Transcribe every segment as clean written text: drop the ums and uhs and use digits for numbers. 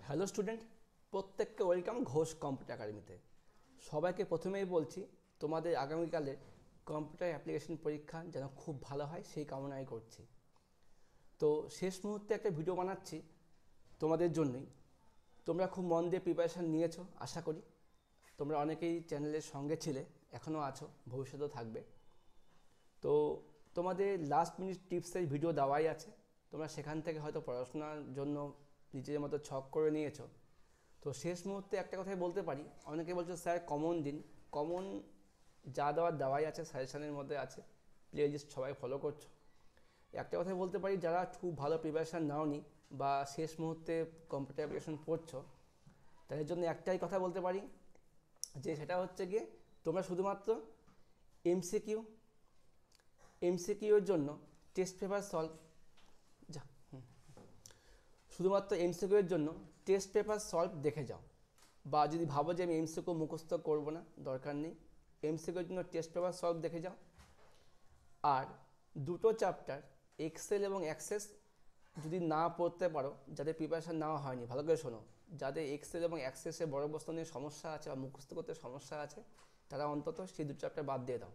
Hello student, প্রত্যেককে welcome Ghosh computer একাডেমিতে। সবাইকে প্রথমেই বলছি, তোমাদের আগামীকালে কম্পিউটার অ্যাপ্লিকেশন পরীক্ষা যেন খুব ভালো হয় সেই কামনাই করছি। তো শেষ মুহূর্তে একটা ভিডিও বানাচ্ছি তোমাদের জন্যই। তোমরা খুব মন দিয়ে প্রিপারেশান নিয়েছো আশা করি। তোমরা অনেকেই চ্যানেলের সঙ্গে ছিলে, এখনও আছো, ভবিষ্যতেও থাকবে। তো তোমাদের লাস্ট মিনিট টিপসের ভিডিও দেওয়াই আছে, তোমরা সেখান থেকে হয়তো পড়াশোনার জন্য নিজের মতো ছক করে নিয়েছো। তো শেষ মুহূর্তে একটা কথাই বলতে পারি, অনেকে বলছো স্যার কমন দিন। কমন যা দেওয়ার দেওয়াই আছে, সাজেশানের মধ্যে আছে, প্লে লিস্ট সবাই ফলো করছো। একটা কথাই বলতে পারি, যারা খুব ভালো প্রিপারেশান নাওনি বা শেষ মুহূর্তে কম্পিউটার অ্যাপ্লিকেশন পড়ছো, তাদের জন্য একটাই কথা বলতে পারি, যে সেটা হচ্ছে গিয়ে তোমরা শুধুমাত্র এমসিকিউর জন্য টেস্ট পেপার সলভ শুধুমাত্র এমসিকিউর জন্য টেস্ট পেপার সলভ দেখে যাও। বা যদি ভাবো যে আমি এমসিকিউ মুখস্থ করবো না, দরকার নেই, এমসিকিউর জন্য টেস্ট পেপার সলভ দেখে যাও। আর দুটো চ্যাপ্টার এক্সেল এবং অ্যাক্সেস যদি না পড়তে পারো, যাদের প্রিপারেশান নেওয়া হয়নি, ভালো করে শোনো, যাদের এক্সেল এবং অ্যাক্সেসে বড় বস্তু নিয়ে সমস্যা আছে বা মুখস্থ করতে সমস্যা আছে, তারা অন্তত সেই দুটো চ্যাপ্টার বাদ দিয়ে দাও।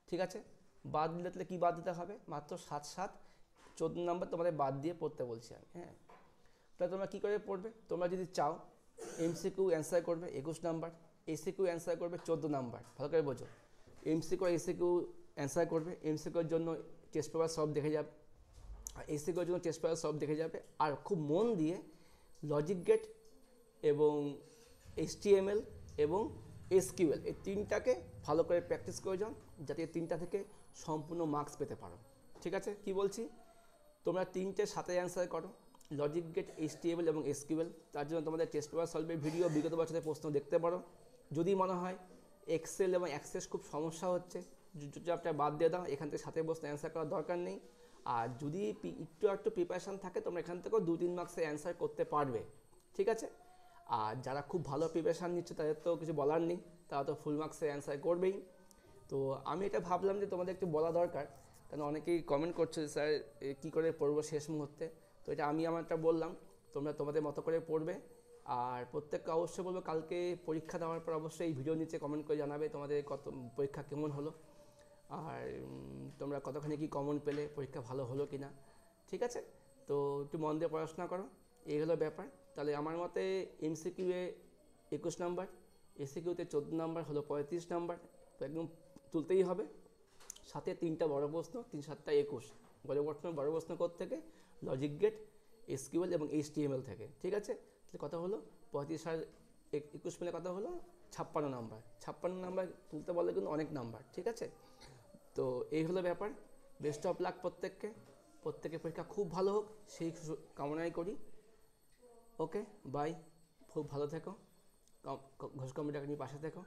ঠিক আছে? বাদ দিলে তাহলে কী বাদ দিতে হবে? মাত্র 7-7 নম্বর তোমাদের বাদ দিয়ে পড়তে বলছি আমি। হ্যাঁ, তাহলে তোমরা কী করে পড়বে? তোমরা যদি চাও এমসিকিউ অ্যান্সার করবে 21 নাম্বার, এসিকিউ অ্যান্সার করবে 14 নাম্বার, ভালো করে বোঝো। এমসিকিউ এসিকিউ অ্যান্সার করবে, এমসিকিউর জন্য টেস্ট পেপার সব দেখে যাবে, আর এসিকিউর জন্য টেস্ট পেপার সব দেখে যাবে। আর খুব মন দিয়ে লজিক গেট এবং HTML এবং SQL এই তিনটাকে ভালো করে প্র্যাকটিস করে যাও, যাতে এই তিনটা থেকে সম্পূর্ণ মার্কস পেতে পারো। ঠিক আছে? কি বলছি, তোমরা 3টে 7 অ্যান্সার করো, লজিক গেট, HTML এবং SQL। তার জন্য তোমাদের টেস্ট পেপার সলভের ভিডিও বিগত বছরের প্রশ্ন দেখতে পারো। যদি মনে হয় এক্সেল এবং অ্যাক্সেস খুব সমস্যা হচ্ছে, চ্যাপ্টার বাদ দিয়ে দাও, এখান থেকে 7 প্রশ্ন অ্যান্সার করার দরকার নেই। আর যদি একটু প্রিপারেশান থাকে, তোমরা এখান থেকেও 2-3 মার্কসে অ্যান্সার করতে পারবে। ঠিক আছে? আর যারা খুব ভালো প্রিপারেশান নিচ্ছে, তাদের তো কিছু বলার নেই, তারা তো ফুল মার্কসে অ্যান্সার করবেই। তো আমি এটা ভাবলাম যে তোমাদের একটু বলা দরকার, কারণ অনেকেই কমেন্ট করছে যে স্যার কী করে পড়বো শেষ মুহূর্তে। তো এটা আমি আমারটা বললাম, তোমরা তোমাদের মতো করে পড়বে। আর প্রত্যেককে অবশ্যই বলবো, কালকে পরীক্ষা দেওয়ার পর অবশ্যই এই ভিডিও নিচে কমেন্ট করে জানাবে তোমাদের কত পরীক্ষা কেমন হলো, আর তোমরা কতখানি কি কমন পেলে, পরীক্ষা ভালো হলো কি না। ঠিক আছে? তো একটু মন দিয়ে পড়াশোনা করো, এই হলো ব্যাপার। তাহলে আমার মতে এমসিকিউয়ে 21 নাম্বার, এসিকিউতে 14 নাম্বার, হলো 35 নাম্বার, তো একদম তুলতেই হবে। সাথে 3টা বড় প্রশ্ন, 3-7টা 21 বড় প্রশ্ন থেকে লজিক গেট, SQL এবং HTML থেকে। ঠিক আছে? তাহলে কত হলো? 35 আর 21 মিলে কত হলো? 56 নাম্বার। 56 নাম্বার তুলতে বলে কিন্তু অনেক নাম্বার। ঠিক আছে? তো এই হলো ব্যাপার। বেস্ট অফ লাক প্রত্যেকের পরীক্ষা খুব ভালো হোক সেই কামনাই করি। ওকে, বাই, খুব ভালো থেকো, ঘোষ কম্পিউটার একাডেমির পাশে থেকো।